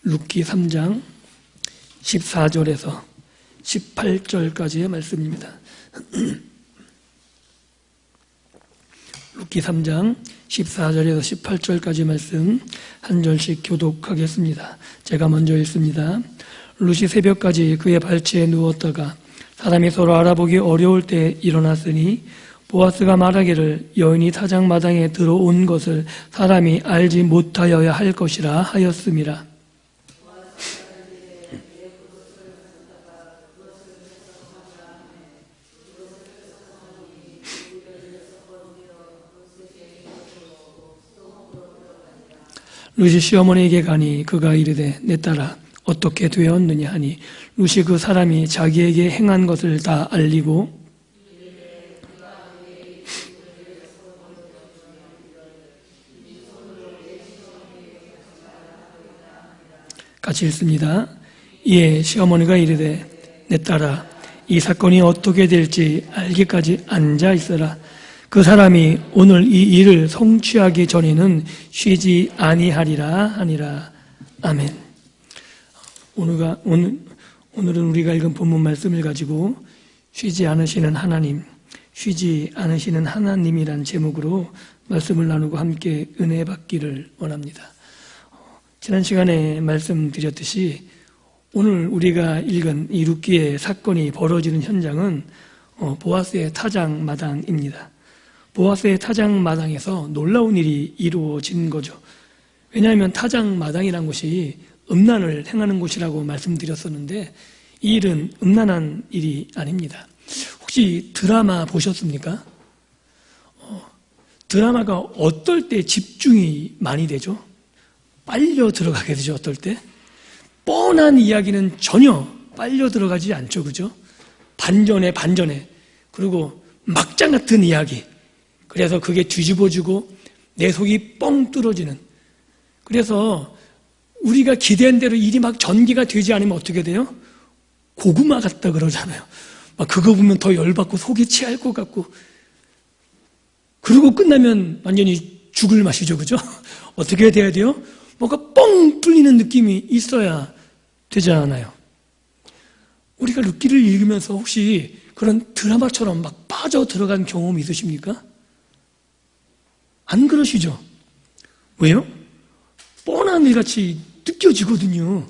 룻기 3장 14절에서 18절까지의 말씀입니다. 룻기 3장 14절에서 18절까지 말씀 한 절씩 교독하겠습니다. 제가 먼저 읽습니다. 룻이 새벽까지 그의 발치에 누웠다가 사람이 서로 알아보기 어려울 때 일어났으니 보아스가 말하기를 여인이 타작 마당에 들어온 것을 사람이 알지 못하여야 할 것이라 하였음이라. 룻이 시어머니에게 가니 그가 이르되 내 딸아 어떻게 되었느냐 하니 룻이 그 사람이 자기에게 행한 것을 다 알리고 같이 읽습니다. 이에 시어머니가 이르되 내 딸아 이 사건이 어떻게 될지 알기까지 앉아 있어라. 그 사람이 오늘 이 일을 성취하기 전에는 쉬지 아니하리라 하니라. 아멘. 오늘은 우리가 읽은 본문 말씀을 가지고 쉬지 않으시는 하나님, 쉬지 않으시는 하나님이란 제목으로 말씀을 나누고 함께 은혜 받기를 원합니다. 지난 시간에 말씀드렸듯이 오늘 우리가 읽은 이 룻기의 사건이 벌어지는 현장은 보아스의 타작 마당입니다. 보아스의 타작 마당에서 놀라운 일이 이루어진 거죠. 왜냐하면 타작 마당이란 곳이 음란을 행하는 곳이라고 말씀드렸었는데 이 일은 음란한 일이 아닙니다. 혹시 드라마 보셨습니까? 드라마가 어떨 때 집중이 많이 되죠? 빨려 들어가게 되죠, 어떨 때? 뻔한 이야기는 전혀 빨려 들어가지 않죠, 그죠? 반전에. 그리고 막장 같은 이야기. 그래서 그게 뒤집어지고 내 속이 뻥 뚫어지는. 그래서 우리가 기대한 대로 일이 막 전개가 되지 않으면 어떻게 돼요? 고구마 같다 그러잖아요. 막 그거 보면 더 열받고 속이 체할 것 같고. 그러고 끝나면 완전히 죽을 맛이죠, 그죠? 어떻게 돼야 돼요? 뭔가 뻥 뚫리는 느낌이 있어야 되잖아요. 우리가 룻기를 읽으면서 혹시 그런 드라마처럼 막 빠져 들어간 경험 있으십니까? 안 그러시죠? 왜요? 뻔한 일같이 느껴지거든요.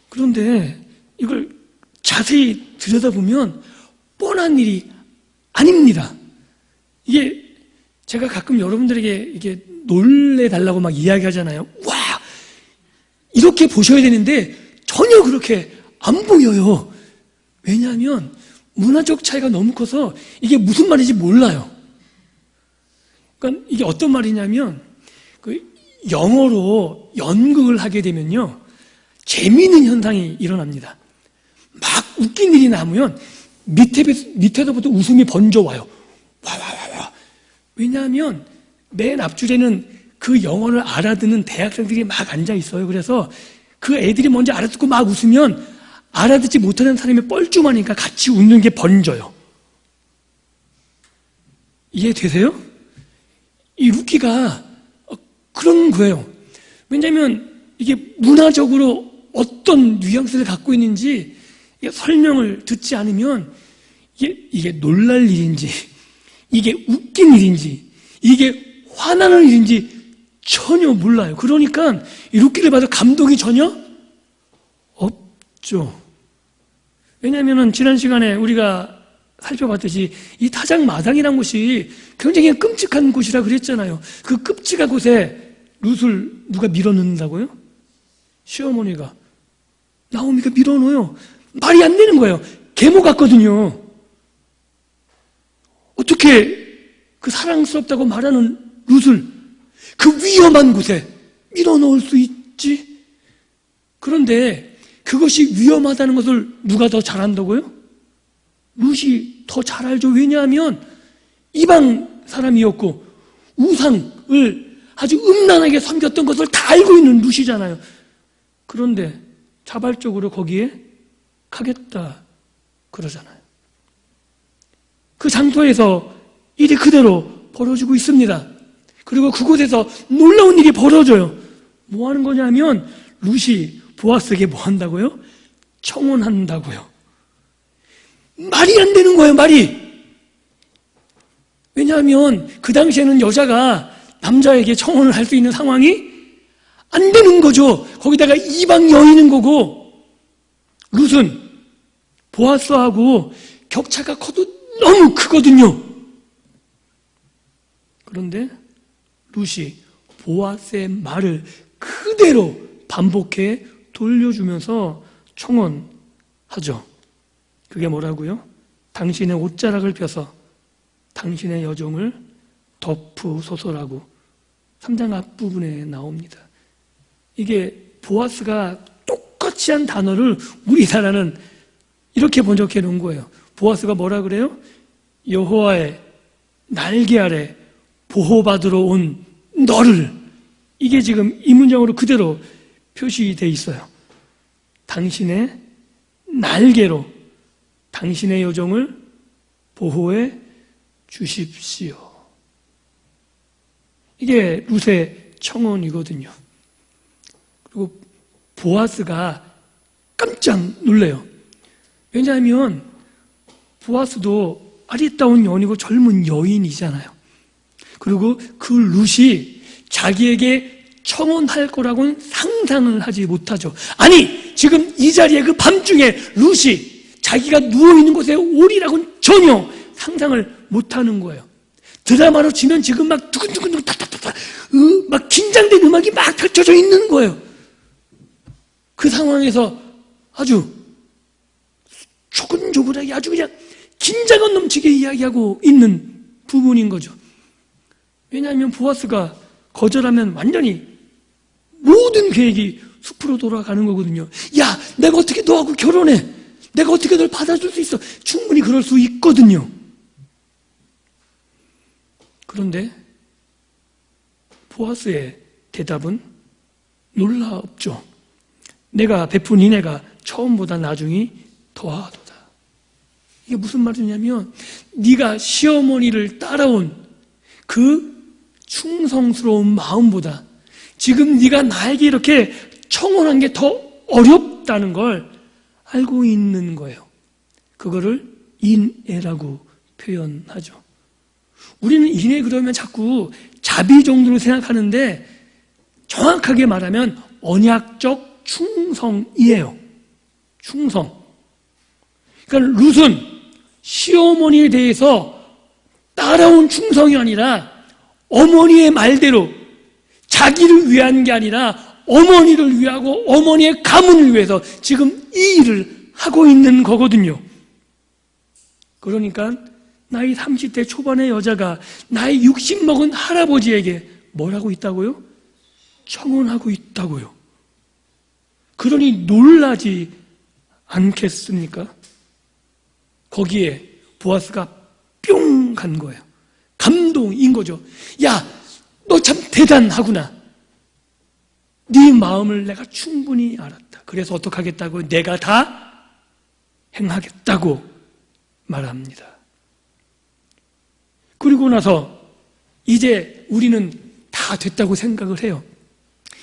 그런데 이걸 자세히 들여다보면 뻔한 일이 아닙니다. 이게 제가 가끔 여러분들에게 이게 놀래달라고 막 이야기하잖아요. 와! 이렇게 보셔야 되는데 전혀 그렇게 안 보여요. 왜냐하면 문화적 차이가 너무 커서 이게 무슨 말인지 몰라요. 그러니까 이게 어떤 말이냐면 그 영어로 연극을 하게 되면요 재미있는 현상이 일어납니다. 막 웃긴 일이 나오면 밑에서부터 웃음이 번져와요. 와. 왜냐하면 맨 앞줄에는 그 영어를 알아듣는 대학생들이 막 앉아 있어요. 그래서 그 애들이 먼저 알아듣고 막 웃으면 알아듣지 못하는 사람이 뻘쭘하니까 같이 웃는 게 번져요. 이해되세요? 이 룻기가 그런 거예요. 왜냐하면 이게 문화적으로 어떤 뉘앙스를 갖고 있는지 설명을 듣지 않으면 이게 놀랄 일인지 이게 웃긴 일인지 이게 화나는 일인지 전혀 몰라요. 그러니까 이 룻기를 봐도 감동이 전혀 없죠. 왜냐하면 지난 시간에 우리가 살펴봤듯이 이 타작 마당이라는 곳이 굉장히 끔찍한 곳이라 그랬잖아요. 그 끔찍한 곳에 룻을 누가 밀어넣는다고요? 시어머니가 나오미가 밀어넣어요. 말이 안 되는 거예요. 계모 같거든요. 어떻게 그 사랑스럽다고 말하는 룻을 그 위험한 곳에 밀어넣을 수 있지? 그런데 그것이 위험하다는 것을 누가 더 잘한다고요? 룻이 더 잘 알죠. 왜냐하면 이방 사람이었고 우상을 아주 음란하게 섬겼던 것을 다 알고 있는 룻이잖아요. 그런데 자발적으로 거기에 가겠다 그러잖아요. 그 장소에서 일이 그대로 벌어지고 있습니다. 그리고 그곳에서 놀라운 일이 벌어져요. 뭐 하는 거냐면 룻이 보아스에게 뭐 한다고요? 청혼한다고요. 말이 안 되는 거예요, 말이. 왜냐하면 그 당시에는 여자가 남자에게 청혼을 할 수 있는 상황이 안 되는 거죠. 거기다가 이방 여인인 거고, 룻은 보아스하고 격차가 커도 너무 크거든요. 그런데 룻이 보아스의 말을 그대로 반복해 돌려주면서 청혼하죠. 그게 뭐라고요? 당신의 옷자락을 펴서 당신의 여종을 덮으소서라고 3장 앞부분에 나옵니다. 이게 보아스가 똑같이 한 단어를 우리나라는 이렇게 번역해 놓은 거예요. 보아스가 뭐라 그래요? 여호와의 날개 아래 보호받으러 온 너를. 이게 지금 이 문장으로 그대로 표시되어 있어요. 당신의 날개로 당신의 여종을 보호해 주십시오. 이게 룻의 청혼이거든요. 그리고 보아스가 깜짝 놀래요. 왜냐하면 보아스도 아리따운 여인이고 젊은 여인이잖아요. 그리고 그 룻이 자기에게 청혼할 거라고는 상상을 하지 못하죠. 아니, 지금 이 자리에 그 밤중에 룻이 자기가 누워있는 곳에 오리라고는 전혀 상상을 못하는 거예요. 드라마로 치면 지금 막 두근두근 탁탁탁탁 막 긴장된 음악이 막 펼쳐져 있는 거예요. 그 상황에서 아주 조근조근하게 아주 그냥 긴장감 넘치게 이야기하고 있는 부분인 거죠. 왜냐하면 보아스가 거절하면 완전히 모든 계획이 숲으로 돌아가는 거거든요. 야, 내가 어떻게 너하고 결혼해? 내가 어떻게 널 받아줄 수 있어? 충분히 그럴 수 있거든요. 그런데 보아스의 대답은 놀랍죠. 내가 베푼 인애가 처음보다 나중이 더하도다. 이게 무슨 말이냐면 네가 시어머니를 따라온 그 충성스러운 마음보다 지금 네가 나에게 이렇게 청혼한 게 더 어렵다는 걸 알고 있는 거예요. 그거를 인애라고 표현하죠. 우리는 인애 그러면 자꾸 자비 정도로 생각하는데 정확하게 말하면 언약적 충성이에요. 충성. 그러니까 룻은 시어머니에 대해서 따라온 충성이 아니라 어머니의 말대로 자기를 위한 게 아니라 어머니를 위하고 어머니의 가문을 위해서 지금 이 일을 하고 있는 거거든요. 그러니까 나이 30대 초반의 여자가 나이 60 먹은 할아버지에게 뭐라고 있다고요? 청혼하고 있다고요. 그러니 놀라지 않겠습니까? 거기에 보아스가 뿅 간 거예요. 감동인 거죠. 야, 너 참 대단하구나. 네 마음을 내가 충분히 알았다. 그래서 어떻게 하겠다고? 내가 다 행하겠다고 말합니다. 그리고 나서 이제 우리는 다 됐다고 생각을 해요.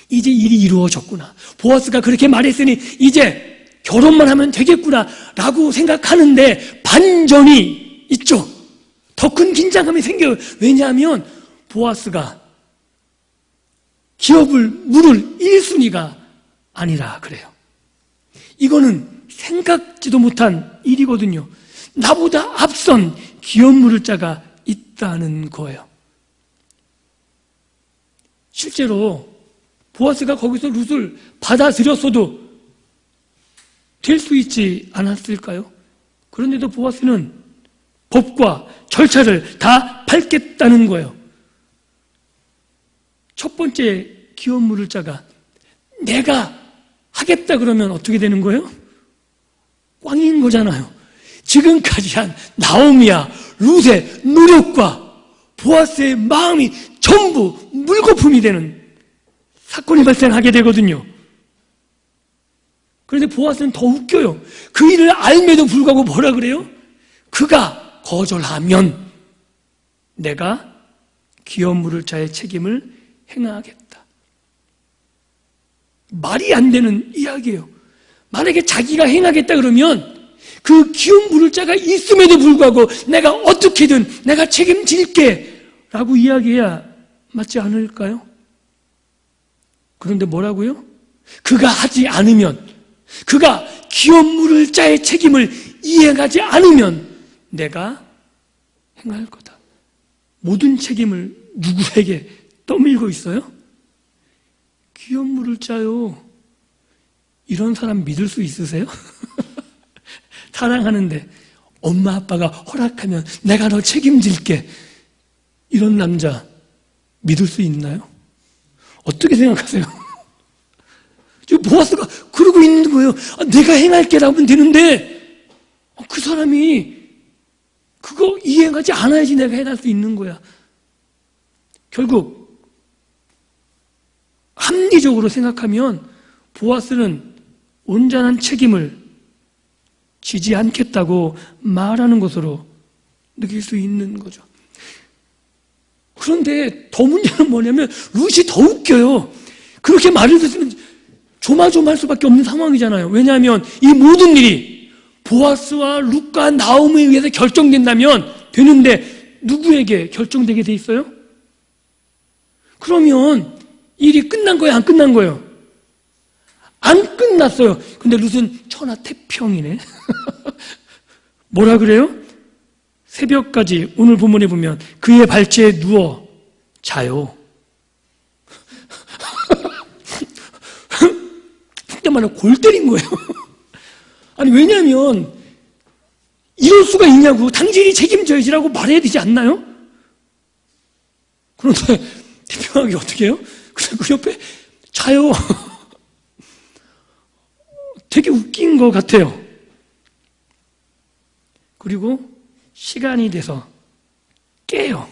이제 일이 이루어졌구나. 보아스가 그렇게 말했으니 이제 결혼만 하면 되겠구나 라고 생각하는데 반전이 있죠. 더 큰 긴장감이 생겨요. 왜냐하면 보아스가 기업을 물을 1순위가 아니라 그래요. 이거는 생각지도 못한 일이거든요. 나보다 앞선 기업 물을 자가 있다는 거예요. 실제로 보아스가 거기서 룻을 받아들였어도 될 수 있지 않았을까요? 그런데도 보아스는 법과 절차를 다 밟겠다는 거예요. 첫 번째 기업 물을 자가 내가 하겠다 그러면 어떻게 되는 거예요? 꽝인 거잖아요. 지금까지 한 나오미와 룻의 노력과 보아스의 마음이 전부 물거품이 되는 사건이 발생하게 되거든요. 그런데 보아스는 더 웃겨요. 그 일을 알매도 불구하고 뭐라 그래요? 그가 거절하면 내가 기업 물을 자의 책임을 행하겠다. 말이 안 되는 이야기예요. 만약에 자기가 행하겠다 그러면 그 기업 물을 자가 있음에도 불구하고 내가 어떻게든 내가 책임질게 라고 이야기해야 맞지 않을까요? 그런데 뭐라고요? 그가 하지 않으면, 그가 기업 물을 자의 책임을 이행하지 않으면 내가 행할 거다. 모든 책임을 누구에게 떠밀고 있어요? 기업 물을 자요. 이런 사람 믿을 수 있으세요? 사랑하는데 엄마 아빠가 허락하면 내가 너 책임질게. 이런 남자 믿을 수 있나요? 어떻게 생각하세요? 지금 보아스가 그러고 있는 거예요. 내가 행할게 라면 되는데 그 사람이 그거 이행하지 않아야지 내가 해낼 수 있는 거야. 결국 합리적으로 생각하면 보아스는 온전한 책임을 지지 않겠다고 말하는 것으로 느낄 수 있는 거죠. 그런데 더 문제는 뭐냐면 룻이 더 웃겨요. 그렇게 말을 듣으면 조마조마할 수밖에 없는 상황이잖아요. 왜냐하면 이 모든 일이 보아스와 룻과 나오미에 의해서 결정된다면 되는데 누구에게 결정되게 돼 있어요? 그러면 일이 끝난 거예요? 안 끝난 거예요? 안 끝났어요. 근데 룻은 천하태평이네. 뭐라 그래요? 새벽까지 오늘 본문에 보면 그의 발치에 누워 자요. 그때 말하면 골 때린 거예요. 아니 왜냐하면 이럴 수가 있냐고, 당신이 책임져야지라고 말해야 되지 않나요? 그런데 태평하게 어떻게 해요? 그래서 그 옆에 자요. 되게 웃긴 것 같아요. 그리고 시간이 돼서 깨요.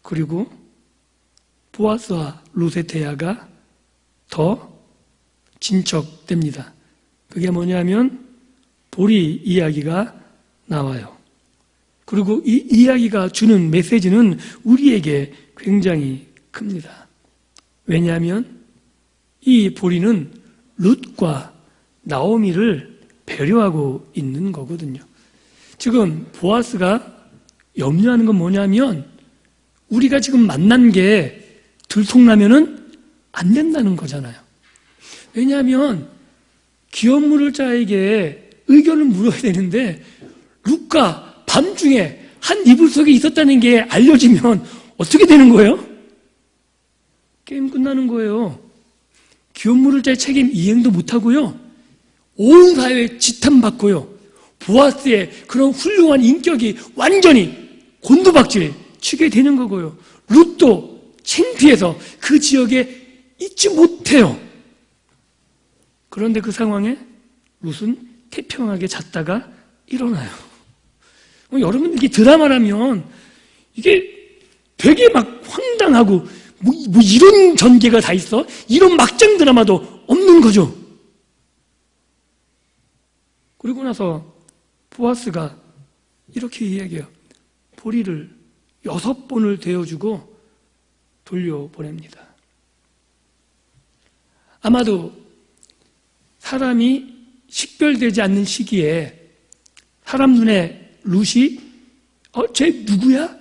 그리고 보아스와 룻의 대화가 더 진척됩니다. 그게 뭐냐면 보리 이야기가 나와요. 그리고 이 이야기가 주는 메시지는 우리에게 굉장히 큽니다. 왜냐하면 이 보리는 룻과 나오미를 배려하고 있는 거거든요. 지금 보아스가 염려하는 건 뭐냐면 우리가 지금 만난 게 들통나면은 안 된다는 거잖아요. 왜냐하면 기업 물을 자에게 의견을 물어야 되는데 룻과 밤중에 한 이불 속에 있었다는 게 알려지면 어떻게 되는 거예요? 게임 끝나는 거예요. 기업 물을 자의 책임 이행도 못하고요. 온 사회에 지탄받고요. 보아스의 그런 훌륭한 인격이 완전히 곤두박질 치게 되는 거고요. 룻도 창피해서 그 지역에 있지 못해요. 그런데 그 상황에 룻은 태평하게 잤다가 일어나요. 여러분 이게 드라마라면 이게 되게 막 황당하고 뭐 이런 전개가 다 있어? 이런 막장 드라마도 없는 거죠. 그리고 나서 보아스가 이렇게 이야기해요. 보리를 6번을 데워주고 돌려보냅니다. 아마도 사람이 식별되지 않는 시기에 사람 눈에 룻이 쟤 누구야?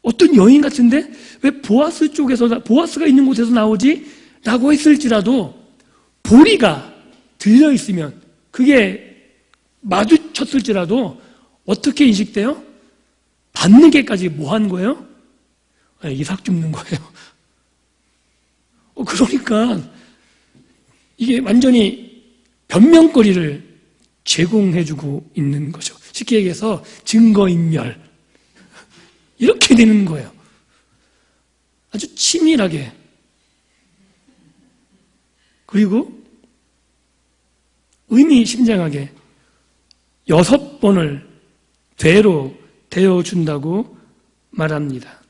어떤 여인 같은데 왜 보아스 쪽에서 보아스가 있는 곳에서 나오지? 라고 했을지라도 보리가 들려있으면 그게 마주쳤을지라도 어떻게 인식돼요? 받는 게까지 뭐 하는 거예요? 이삭 줍는 거예요. 그러니까 이게 완전히 변명거리를 제공해주고 있는 거죠. 쉽게 얘기해서 증거인멸. 이렇게 되는 거예요. 아주 치밀하게. 그리고 의미심장하게 6번을 되로 데워준다고 말합니다.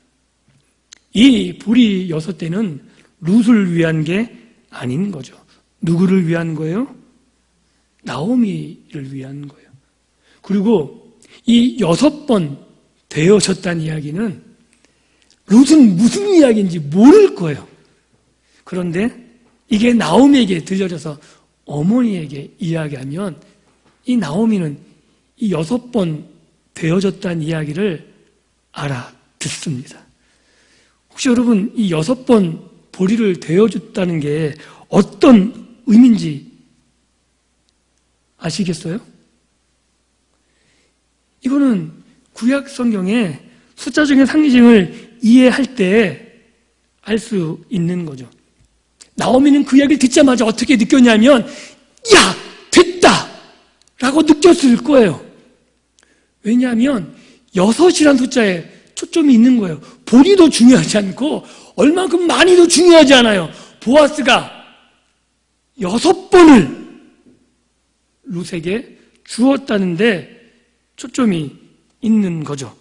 이 보리 6대는 룻을 위한 게 아닌 거죠. 누구를 위한 거예요? 나오미를 위한 거예요. 그리고 이 6번 되어졌다는 이야기는 룻은 무슨 이야기인지 모를 거예요. 그런데 이게 나오미에게 들려져서 어머니에게 이야기하면 이 나오미는 이 6번 되어졌다는 이야기를 알아듣습니다. 혹시 여러분 이 6번 보리를 되어줬다는 게 어떤 의미인지 아시겠어요? 이거는 구약 성경의 숫자적인 상징을 이해할 때 알 수 있는 거죠. 나오미는 그 이야기를 듣자마자 어떻게 느꼈냐면 야! 됐다! 라고 느꼈을 거예요. 왜냐하면 6이라는 숫자에 초점이 있는 거예요. 보리도 중요하지 않고 얼만큼 많이도 중요하지 않아요. 보아스가 6번을 룻에게 주었다는데 초점이 있는 거죠.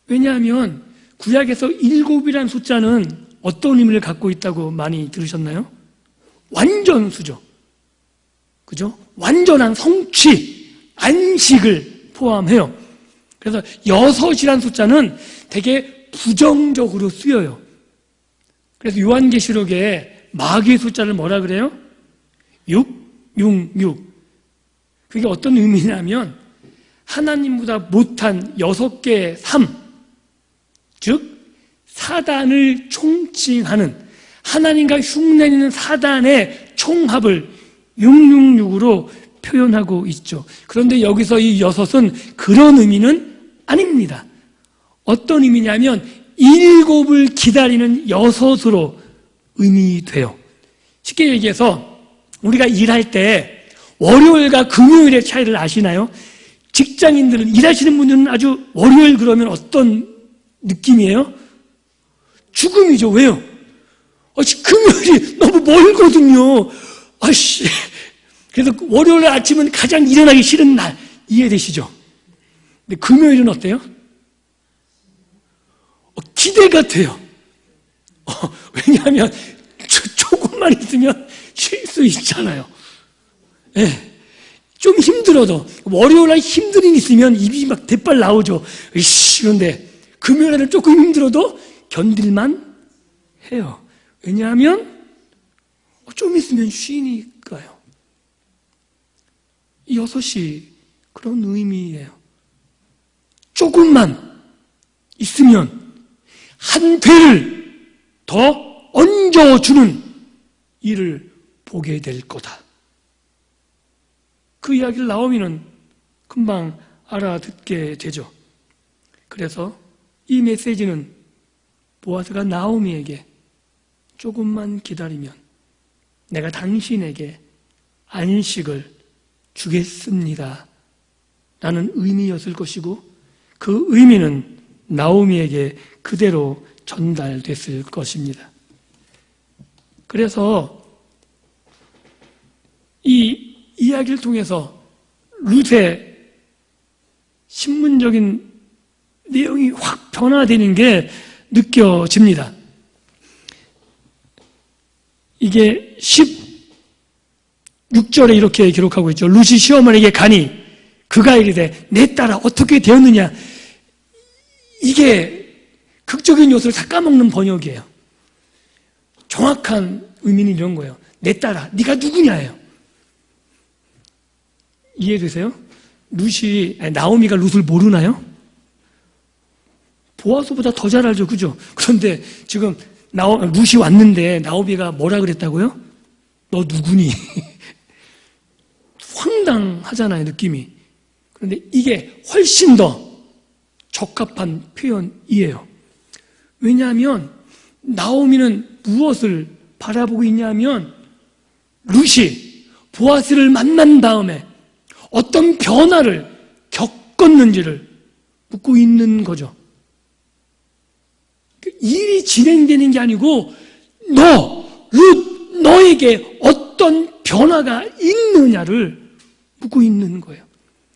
왜냐하면 구약에서 7이라는 숫자는 어떤 의미를 갖고 있다고 많이 들으셨나요? 완전수죠. 그죠? 완전한 성취, 안식을 포함해요. 그래서 6이라는 숫자는 되게 부정적으로 쓰여요. 그래서 요한계시록에 마귀의 숫자를 뭐라 그래요? 6, 6, 6. 그게 어떤 의미냐면 하나님보다 못한 6개의 삶, 즉 사단을 총칭하는 하나님과 흉내내는 사단의 총합을 666으로 표현하고 있죠. 그런데 여기서 이 6은 그런 의미는 아닙니다. 어떤 의미냐면 7을 기다리는 6으로 의미돼요. 쉽게 얘기해서 우리가 일할 때 월요일과 금요일의 차이를 아시나요? 직장인들은, 일하시는 분들은 아주 월요일 그러면 어떤 느낌이에요? 죽음이죠. 왜요? 금요일이 너무 멀거든요. 그래서 월요일 아침은 가장 일어나기 싫은 날. 이해되시죠? 근데 금요일은 어때요? 기대가 돼요. 왜냐하면 조금만 있으면 쉴 수 있잖아요. 네. 좀 힘들어도 월요일날 힘든 일 있으면 입이 막 대빨 나오죠. 그런데 금요일에는 조금 힘들어도 견딜만 해요. 왜냐하면 좀 있으면 쉬니까요. 이 6이 그런 의미예요. 조금만 있으면 한 배를 더 얹어주는 일을 보게 될 거다. 그 이야기를 나오미는 금방 알아듣게 되죠. 그래서 이 메시지는 보아스가 나오미에게 조금만 기다리면 내가 당신에게 안식을 주겠습니다 라는 의미였을 것이고, 그 의미는 나오미에게 그대로 전달됐을 것입니다. 그래서 이 이야기를 통해서 룻의 신문적인 내용이 확 변화되는 게 느껴집니다. 이게 16절에 이렇게 기록하고 있죠. 룻이 시어머니에게 가니 그가 이르되 내 딸아 어떻게 되었느냐. 이게 극적인 요소를 다 까먹는 번역이에요. 정확한 의미는 이런 거예요. 내 딸아 네가 누구냐예요. 이해되세요? 나오미가 룻을 모르나요? 보아스보다 더 잘 알죠, 그죠? 그런데 지금 룻이 왔는데 나오미가 뭐라 그랬다고요? 너 누구니? 황당하잖아요, 느낌이. 그런데 이게 훨씬 더 적합한 표현이에요. 왜냐하면 나오미는 무엇을 바라보고 있냐면 룻이 보아스를 만난 다음에 어떤 변화를 겪었는지를 묻고 있는 거죠. 일이 진행되는 게 아니고 너에게 어떤 변화가 있느냐를 묻고 있는 거예요.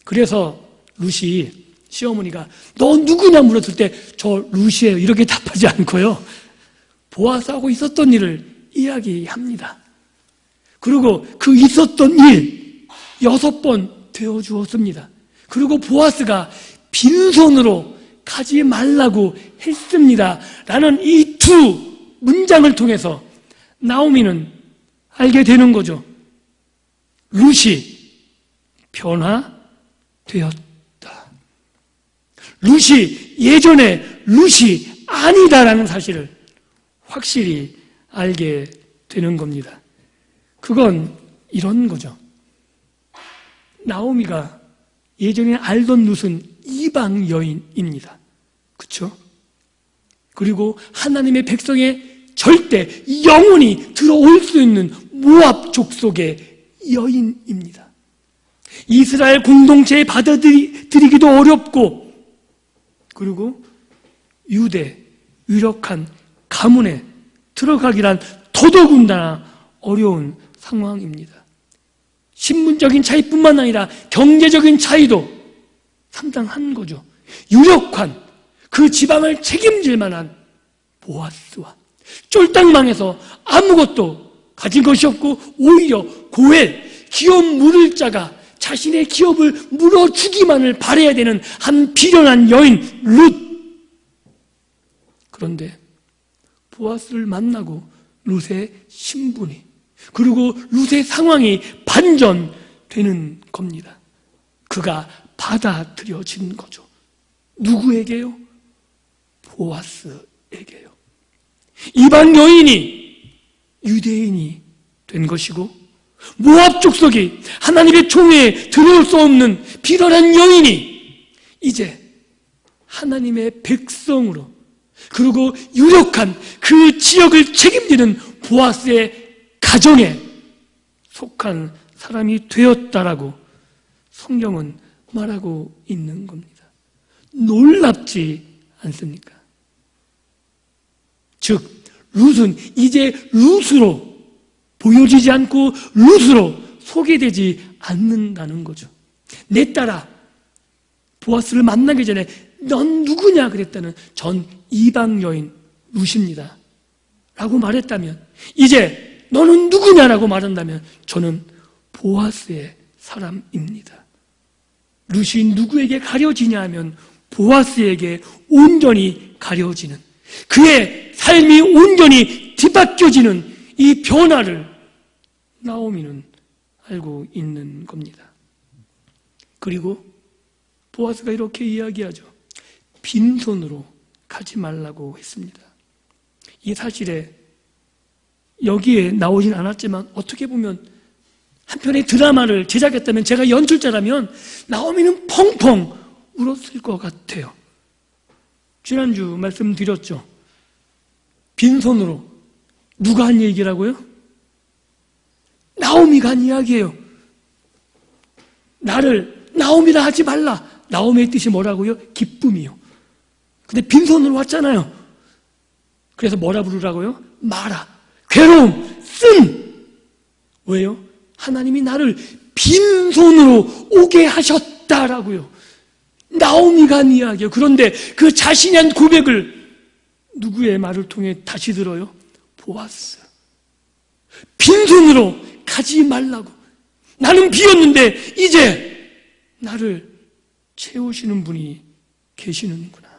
그래서 룻이, 시어머니가 너 누구냐 물었을 때 저 룻이에요 이렇게 답하지 않고요, 보아스하고 있었던 일을 이야기합니다. 그리고 그 있었던 일 6번 되어주었습니다. 그리고 보아스가 빈손으로 가지 말라고 했습니다 라는 이 두 문장을 통해서 나오미는 알게 되는 거죠. 룻이 변화되었다. 룻이 예전에 룻이 아니다라는 사실을 확실히 알게 되는 겁니다. 그건 이런 거죠. 나오미가 예전에 알던 룻은 이방 여인입니다. 그렇죠? 그리고 하나님의 백성의 절대 영원히 들어올 수 있는 모압 족속의 여인입니다. 이스라엘 공동체에 받아들이기도 어렵고, 그리고 유대 유력한 가문에 들어가기란 더더군다나 어려운 상황입니다. 신분적인 차이뿐만 아니라 경제적인 차이도 상당한 거죠. 유력한 그 지방을 책임질 만한 보아스와 쫄딱 망해서 아무것도 가진 것이 없고 오히려 고엘, 기업 물을 자가 자신의 기업을 물어주기만을 바라야 되는 한 비련한 여인 룻. 그런데 보아스를 만나고 룻의 신분이, 그리고 룻의 상황이 반전되는 겁니다. 그가 받아들여진 거죠. 누구에게요? 보아스에게요. 이방 여인이 유대인이 된 것이고, 모압 족속이 하나님의 총회에 들어올 수 없는 비련한 여인이 이제 하나님의 백성으로, 그리고 유력한 그 지역을 책임지는 보아스의 가정에 속한 사람이 되었다라고 성경은 말하고 있는 겁니다. 놀랍지 않습니까? 즉, 룻은 이제 룻으로 보여지지 않고 룻으로 소개되지 않는다는 거죠. 내 딸아, 보아스를 만나기 전에 넌 누구냐 그랬다는 전 이방 여인 룻입니다 라고 말했다면, 이제 너는 누구냐라고 말한다면 저는 보아스의 사람입니다. 룻이 누구에게 가려지냐 하면 보아스에게 온전히 가려지는, 그의 삶이 온전히 뒤바뀌어지는 이 변화를 나오미는 알고 있는 겁니다. 그리고 보아스가 이렇게 이야기하죠. 빈손으로 가지 말라고 했습니다. 이 사실에 여기에 나오진 않았지만 어떻게 보면 한편의 드라마를 제작했다면, 제가 연출자라면 나오미는 펑펑 울었을 것 같아요. 지난주 말씀드렸죠. 빈손으로 누가 한 얘기라고요? 나오미가 한 이야기예요. 나를 나오미라 하지 말라. 나오미의 뜻이 뭐라고요? 기쁨이요. 근데 빈손으로 왔잖아요. 그래서 뭐라 부르라고요? 마라. 괴로움, 쓴. 왜요? 하나님이 나를 빈손으로 오게 하셨다라고요. 나오미가 한 이야기예요. 그런데 그 자신이 한 고백을 누구의 말을 통해 다시 들어요? 보아스. 빈손으로 가지 말라고. 나는 비었는데 이제 나를 채우시는 분이 계시는구나.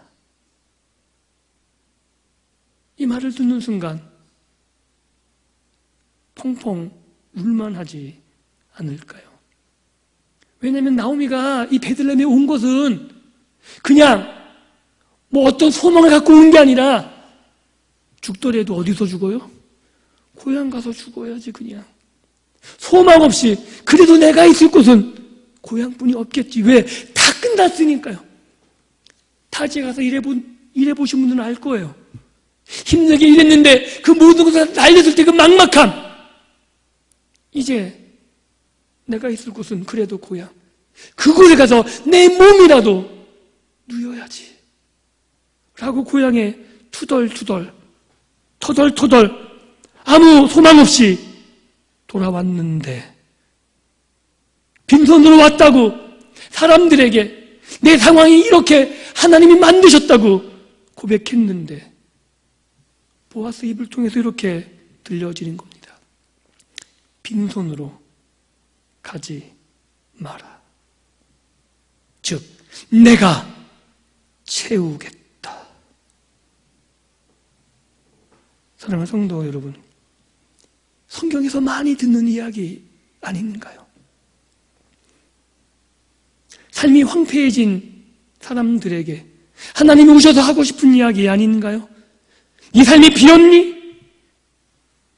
이 말을 듣는 순간 펑펑 울만하지 않을까요? 왜냐하면 나오미가 이 베들레헴에 온 것은 그냥 뭐 어떤 소망을 갖고 온 게 아니라, 죽더라도 어디서 죽어요? 고향 가서 죽어야지. 그냥 소망 없이, 그래도 내가 있을 곳은 고향뿐이 없겠지. 왜? 다 끝났으니까요. 타지에 가서 일해보신 분들은 알 거예요. 힘들게 일했는데 그 모든 것을 날렸을 때 그 막막함. 이제 내가 있을 곳은 그래도 고향. 그곳에 가서 내 몸이라도 누여야지 라고 고향에 투덜투덜, 터덜터덜 아무 소망 없이 돌아왔는데, 빈손으로 왔다고 사람들에게 내 상황이 이렇게 하나님이 만드셨다고 고백했는데, 보아스 입을 통해서 이렇게 들려지는 겁니다. 빈손으로 가지 마라. 즉, 내가 채우겠다. 사랑하는 성도 여러분, 성경에서 많이 듣는 이야기 아닌가요? 삶이 황폐해진 사람들에게 하나님이 오셔서 하고 싶은 이야기 아닌가요? 네 삶이 비었니?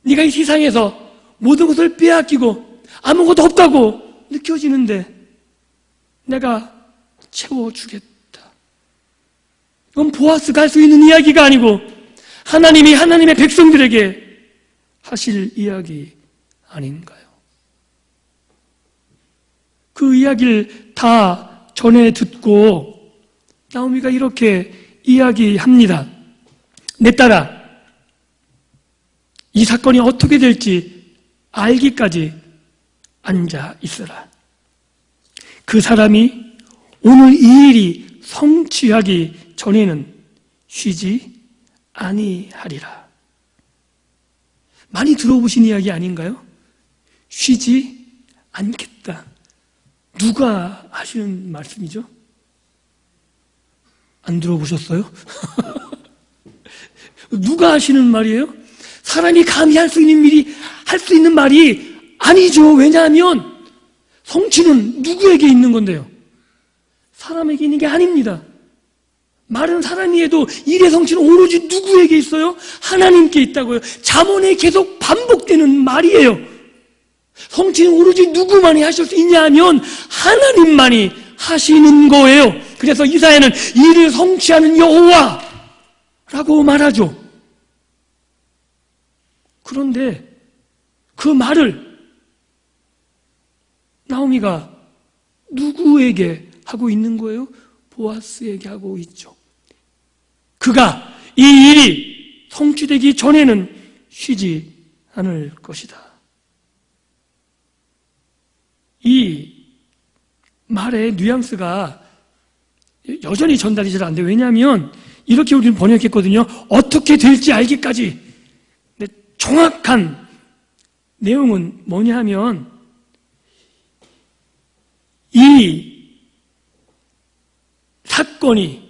네가 이 세상에서 모든 것을 빼앗기고 아무것도 없다고 느껴지는데 내가 채워주겠다. 이건 보아스가 할 수 있는 이야기가 아니고 하나님이 하나님의 백성들에게 하실 이야기 아닌가요? 그 이야기를 다 전해 듣고 나오미가 이렇게 이야기합니다. 내 딸아, 이 사건이 어떻게 될지 알기까지 앉아 있어라. 그 사람이 오늘 이 일이 성취하기 전에는 쉬지 아니하리라. 많이 들어보신 이야기 아닌가요? 쉬지 않겠다. 누가 하시는 말씀이죠? 안 들어보셨어요? 누가 하시는 말이에요? 사람이 감히 할 수 있는 말이 아니죠. 왜냐하면 성취는 누구에게 있는 건데요? 사람에게 있는 게 아닙니다. 말은 사람이 해도 일의 성취는 오로지 누구에게 있어요? 하나님께 있다고요. 잠언에 계속 반복되는 말이에요. 성취는 오로지 누구만이 하실 수 있냐 하면 하나님만이 하시는 거예요. 그래서 이사야는 이를 성취하는 여호와라고 말하죠. 그런데 그 말을 나오미가 누구에게 하고 있는 거예요? 보아스에게 하고 있죠. 그가 이 일이 성취되기 전에는 쉬지 않을 것이다. 이 말의 뉘앙스가 여전히 전달이 잘 안 돼요. 왜냐하면 이렇게 우리는 번역했거든요. 어떻게 될지 알기까지. 근데 정확한 내용은 뭐냐 하면 이 사건이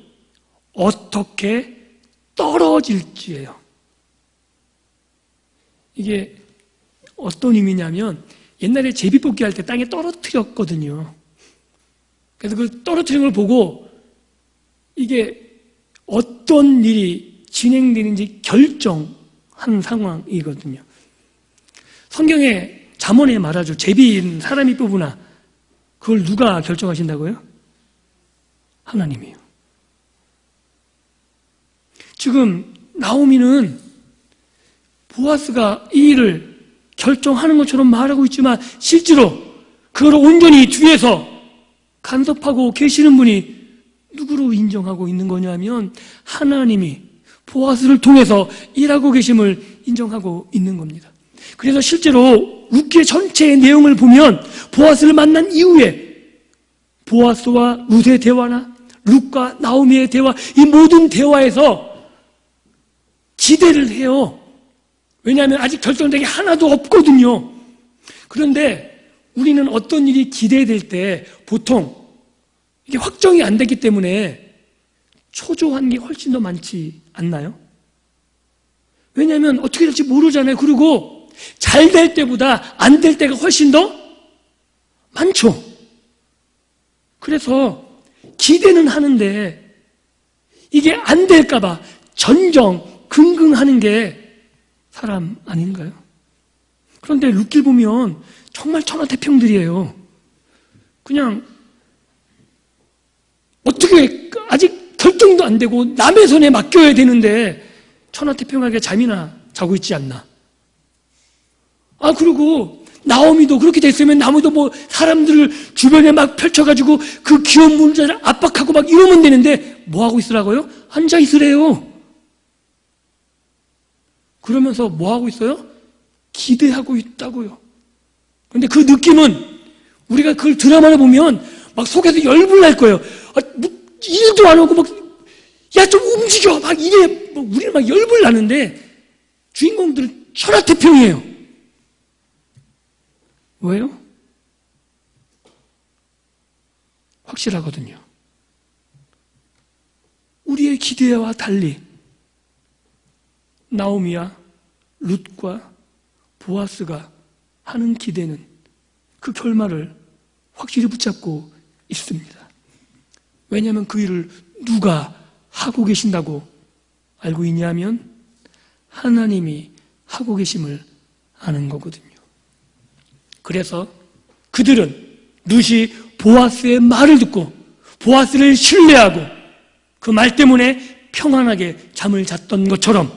어떻게 떨어질지예요. 이게 어떤 의미냐면 옛날에 제비뽑기 할 때 땅에 떨어뜨렸거든요. 그래서 그 떨어뜨린 걸 보고 이게 어떤 일이 진행되는지 결정한 상황이거든요. 성경에 잠언에 말하죠. 제비는 사람이 뽑으나 그걸 누가 결정하신다고요? 하나님이에요. 지금 나오미는 보아스가 이 일을 결정하는 것처럼 말하고 있지만 실제로 그걸 온전히 뒤에서 간섭하고 계시는 분이 누구로 인정하고 있는 거냐면 하나님이 보아스를 통해서 일하고 계심을 인정하고 있는 겁니다. 그래서 실제로 룻기의 전체의 내용을 보면 보아스를 만난 이후에 보아스와 룻의 대화나 룻과 나오미의 대화, 이 모든 대화에서 기대를 해요. 왜냐하면 아직 결정된 게 하나도 없거든요. 그런데 우리는 어떤 일이 기대될 때 보통 이게 확정이 안 되기 때문에 초조한 게 훨씬 더 많지 않나요? 왜냐하면 어떻게 될지 모르잖아요. 그리고 잘 될 때보다 안 될 때가 훨씬 더 많죠. 그래서 기대는 하는데 이게 안 될까봐 전전긍긍하는 게 사람 아닌가요? 그런데 룻기를 보면 정말 천하태평들이에요. 그냥 어떻게 아직 결정도 안 되고 남의 손에 맡겨야 되는데 천하태평하게 잠이나 자고 있지 않나. 그리고 나오미도 그렇게 됐으면 나무도 뭐 사람들을 주변에 막 펼쳐가지고 그 귀여운 문자를 압박하고 막 이러면 되는데 뭐 하고 있으라고요? 앉아 있으래요. 그러면서 뭐 하고 있어요? 기대하고 있다고요. 그런데 그 느낌은 우리가 그걸 드라마를 보면 막 속에서 열불 날 거예요. 뭐 일도 안 하고 막 야 좀 움직여 막 이래 뭐 우리는 막 열불 나는데 주인공들은 천하태평이에요. 왜요? 확실하거든요. 우리의 기대와 달리 나오미와 룻과 보아스가 하는 기대는 그 결말을 확실히 붙잡고 있습니다. 왜냐하면 그 일을 누가 하고 계신다고 알고 있냐면 하나님이 하고 계심을 아는 거거든요. 그래서 그들은 룻이 보아스의 말을 듣고 보아스를 신뢰하고 그 말 때문에 평안하게 잠을 잤던 것처럼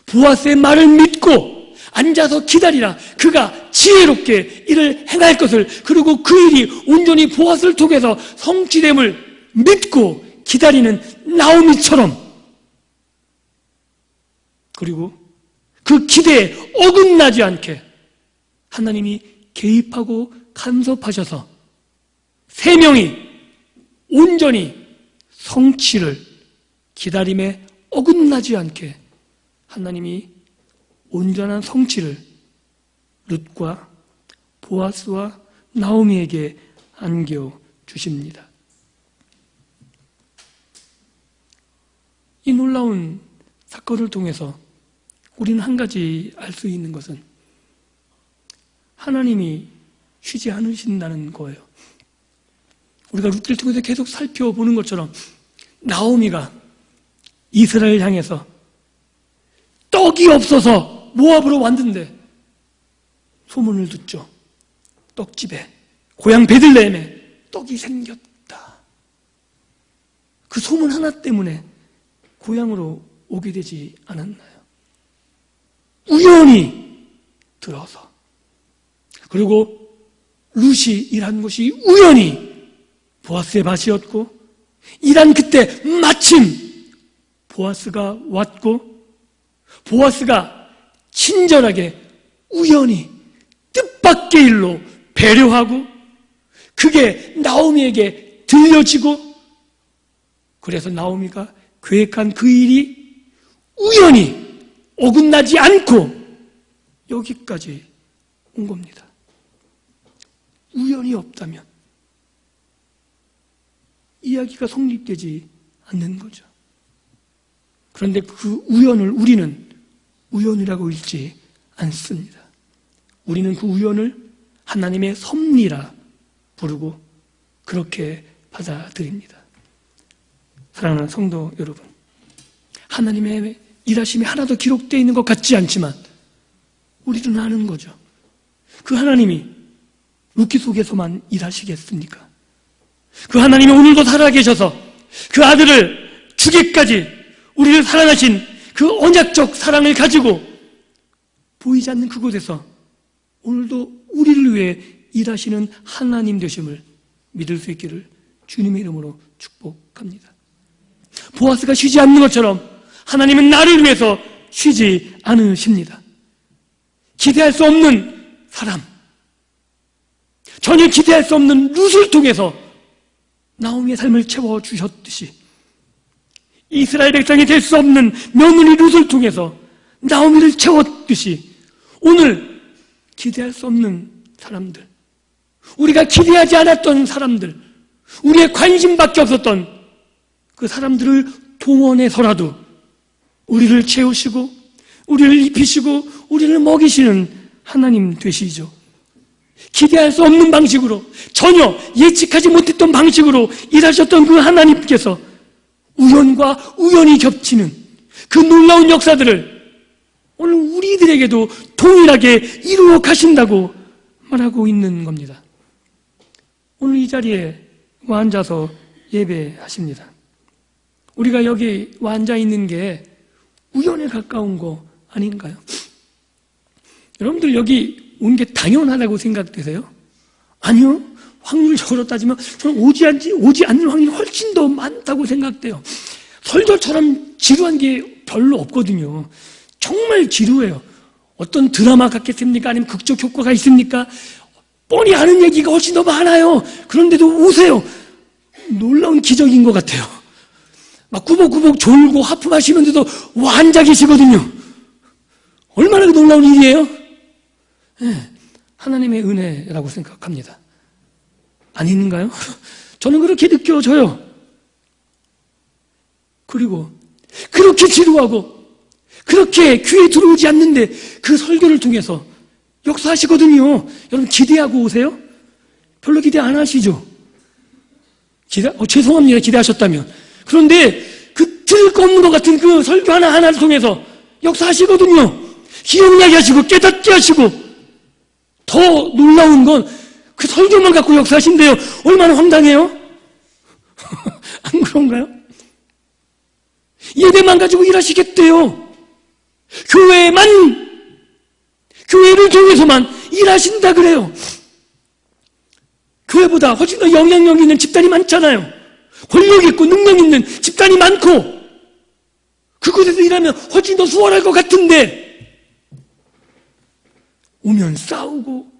보아스의 말을 믿고 앉아서 기다리라. 그가 지혜롭게 일을 행할 것을, 그리고 그 일이 온전히 보아스를 통해서 성취됨을 믿고 기다리는 나오미처럼, 그리고 그 기대에 어긋나지 않게 하나님이 개입하고 간섭하셔서 세 명이 온전히 성취를 기다림에 어긋나지 않게 하나님이 온전한 성취를 룻과 보아스와 나오미에게 안겨주십니다. 이 놀라운 사건을 통해서 우리는 한 가지 알 수 있는 것은 하나님이 쉬지 않으신다는 거예요. 우리가 룻기를 통해서 계속 살펴보는 것처럼 나오미가 이스라엘 향해서 떡이 없어서 모압으로 왔는데 소문을 듣죠. 떡집에, 고향 베들레헴에 떡이 생겼다. 그 소문 하나 때문에 고향으로 오게 되지 않았나요? 우연히 들어서, 그리고 룻이 일한 것이 우연히 보아스의 밭이었고, 일한 그때 마침 보아스가 왔고, 보아스가 친절하게 우연히 뜻밖의 일로 배려하고 그게 나오미에게 들려지고, 그래서 나오미가 계획한 그 일이 우연히 어긋나지 않고 여기까지 온 겁니다. 우연이 없다면 이야기가 성립되지 않는 거죠. 그런데 그 우연을 우리는 우연이라고 읽지 않습니다. 우리는 그 우연을 하나님의 섭리라 부르고 그렇게 받아들입니다. 사랑하는 성도 여러분, 하나님의 일하심이 하나도 기록되어 있는 것 같지 않지만 우리는 아는 거죠. 그 하나님이 룻기 속에서만 일하시겠습니까? 그 하나님이 오늘도 살아계셔서 그 아들을 주기까지 우리를 사랑하신 그 언약적 사랑을 가지고 보이지 않는 그곳에서 오늘도 우리를 위해 일하시는 하나님 되심을 믿을 수 있기를 주님의 이름으로 축복합니다. 보아스가 쉬지 않는 것처럼 하나님은 나를 위해서 쉬지 않으십니다. 기대할 수 없는 사람, 전혀 기대할 수 없는 룻을 통해서 나오미의 삶을 채워주셨듯이 이스라엘 백성이 될 수 없는 며느리 룻을 통해서 나오미를 채웠듯이 오늘 기대할 수 없는 사람들, 우리가 기대하지 않았던 사람들, 우리의 관심밖에 없었던 그 사람들을 동원해서라도 우리를 채우시고 우리를 입히시고 우리를 먹이시는 하나님 되시죠. 기대할 수 없는 방식으로, 전혀 예측하지 못했던 방식으로 일하셨던 그 하나님께서 우연과 우연이 겹치는 그 놀라운 역사들을 오늘 우리들에게도 동일하게 이루어 가신다고 말하고 있는 겁니다. 오늘 이 자리에 와 앉아서 예배하십니다. 우리가 여기 와 앉아 있는 게 우연에 가까운 거 아닌가요? 여러분들 여기 온 게 당연하다고 생각되세요? 아니요. 확률적으로 따지면 저는 오지 않는 확률이 훨씬 더 많다고 생각돼요. 설교처럼 지루한 게 별로 없거든요. 정말 지루해요. 어떤 드라마 같겠습니까? 아니면 극적 효과가 있습니까? 뻔히 아는 얘기가 훨씬 더 많아요. 그런데도 오세요. 놀라운 기적인 것 같아요. 막 꾸벅꾸벅 졸고 하품하시면서도 와 앉아 계시거든요. 얼마나 놀라운 일이에요? 네, 하나님의 은혜라고 생각합니다. 아닌가요? 저는 그렇게 느껴져요. 그리고 그렇게 지루하고 그렇게 귀에 들어오지 않는데 그 설교를 통해서 역사하시거든요. 여러분 기대하고 오세요? 별로 기대 안 하시죠? 죄송합니다. 기대하셨다면. 그런데 그 들을 거 없는 것 같은 그 설교 하나하나를 통해서 역사하시거든요. 기억나게 하시고 깨닫게 하시고, 더 놀라운 건 그 설교만 갖고 역사하신대요. 얼마나 황당해요? 안 그런가요? 예배만 가지고 일하시겠대요. 교회를 통해서만 일하신다 그래요. 교회보다 훨씬 더 영향력 있는 집단이 많잖아요. 권력 있고 능력 있는 집단이 많고, 그곳에서 일하면 훨씬 더 수월할 것 같은데, 오면 싸우고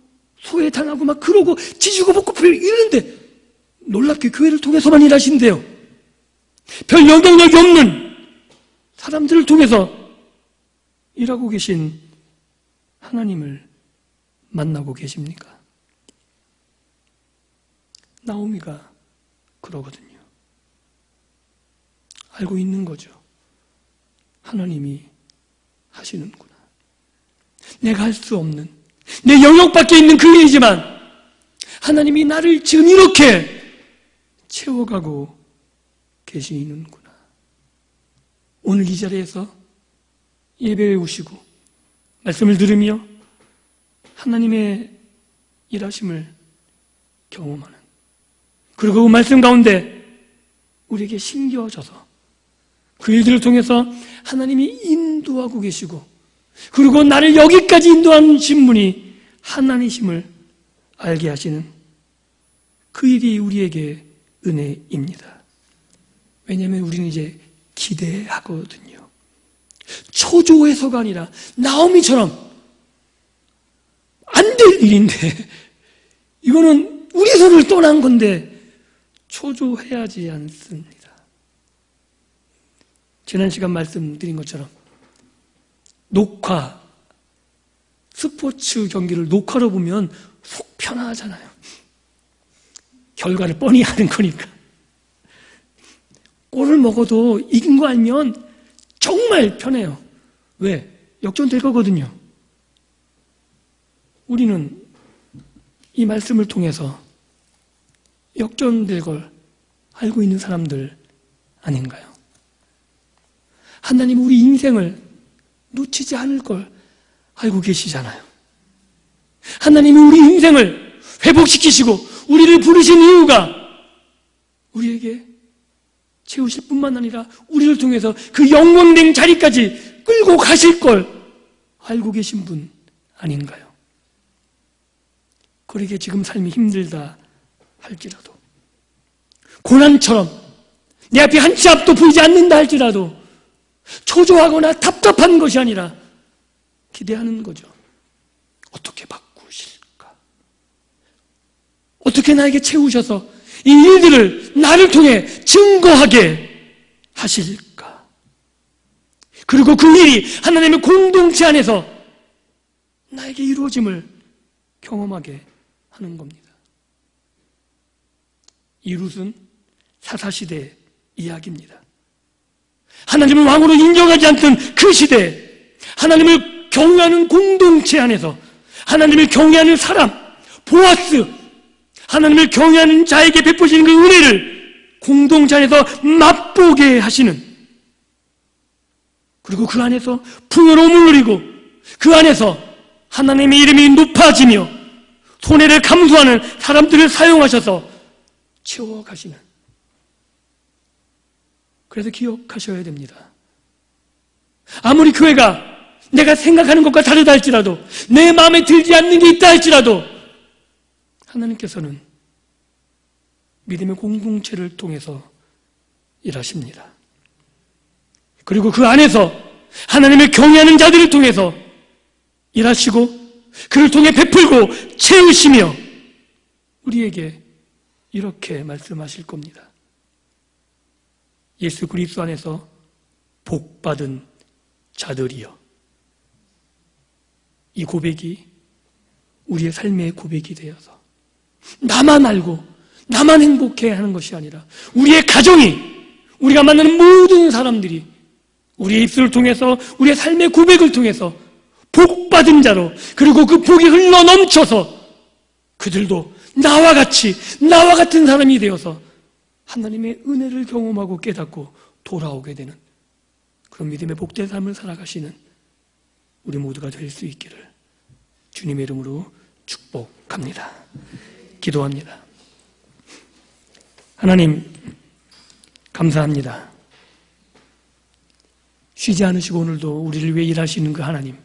소외당하고 막 그러고 지지고 볶고 이러는데 놀랍게 교회를 통해서만 일하신대요. 별 영향력이 없는 사람들을 통해서 일하고 계신 하나님을 만나고 계십니까? 나오미가 그러거든요. 알고 있는 거죠. 하나님이 하시는구나. 내가 할 수 없는, 내 영역 밖에 있는 그 일이지만 하나님이 나를 지금 이렇게 채워가고 계시는구나. 오늘 이 자리에서 예배에 오시고 말씀을 들으며 하나님의 일하심을 경험하는, 그리고 그 말씀 가운데 우리에게 심겨져서 그 일들을 통해서 하나님이 인도하고 계시고, 그리고 나를 여기까지 인도하신 분이 하나님이심을 알게 하시는 그 일이 우리에게 은혜입니다. 왜냐하면 우리는 이제 기대하거든요. 초조해서가 아니라 나오미처럼 안 될 일인데, 이거는 우리 손을 떠난 건데 초조해하지 않습니다. 지난 시간 말씀드린 것처럼 스포츠 경기를 녹화로 보면 속 편하잖아요. 결과를 뻔히 아는 거니까. 골을 먹어도 이긴 거 알면 정말 편해요. 왜? 역전될 거거든요. 우리는 이 말씀을 통해서 역전될 걸 알고 있는 사람들 아닌가요? 하나님 우리 인생을 놓치지 않을 걸 알고 계시잖아요. 하나님이 우리 인생을 회복시키시고 우리를 부르신 이유가 우리에게 채우실 뿐만 아니라 우리를 통해서 그 영광된 자리까지 끌고 가실 걸 알고 계신 분 아닌가요? 그러게 지금 삶이 힘들다 할지라도, 고난처럼 내 앞에 한 치 앞도 보이지 않는다 할지라도 초조하거나 답답한 것이 아니라 기대하는 거죠. 어떻게 바꾸실까? 어떻게 나에게 채우셔서 이 일들을 나를 통해 증거하게 하실까? 그리고 그 일이 하나님의 공동체 안에서 나에게 이루어짐을 경험하게 하는 겁니다. 이 룻은 사사시대 이야기입니다. 하나님을 왕으로 인정하지 않던 그 시대에 하나님을 경외하는 공동체 안에서 하나님을 경외하는 사람, 보아스, 하나님을 경외하는 자에게 베푸시는 그 은혜를 공동체 안에서 맛보게 하시는, 그리고 그 안에서 풍요로움을 누리고 그 안에서 하나님의 이름이 높아지며 손해를 감수하는 사람들을 사용하셔서 채워가시는, 그래서 기억하셔야 됩니다. 아무리 교회가 내가 생각하는 것과 다르다 할지라도, 내 마음에 들지 않는 게 있다 할지라도 하나님께서는 믿음의 공동체를 통해서 일하십니다. 그리고 그 안에서 하나님을 경외하는 자들을 통해서 일하시고 그를 통해 베풀고 채우시며 우리에게 이렇게 말씀하실 겁니다. 예수 그리스도 안에서 복받은 자들이여. 이 고백이 우리의 삶의 고백이 되어서 나만 알고 나만 행복해 하는 것이 아니라 우리의 가정이, 우리가 만나는 모든 사람들이 우리의 입술을 통해서, 우리의 삶의 고백을 통해서 복받은 자로, 그리고 그 복이 흘러 넘쳐서 그들도 나와 같은 사람이 되어서 하나님의 은혜를 경험하고 깨닫고 돌아오게 되는 그런 믿음의 복된 삶을 살아가시는 우리 모두가 될 수 있기를 주님의 이름으로 축복합니다. 기도합니다. 하나님, 감사합니다. 쉬지 않으시고 오늘도 우리를 위해 일하시는 그 하나님,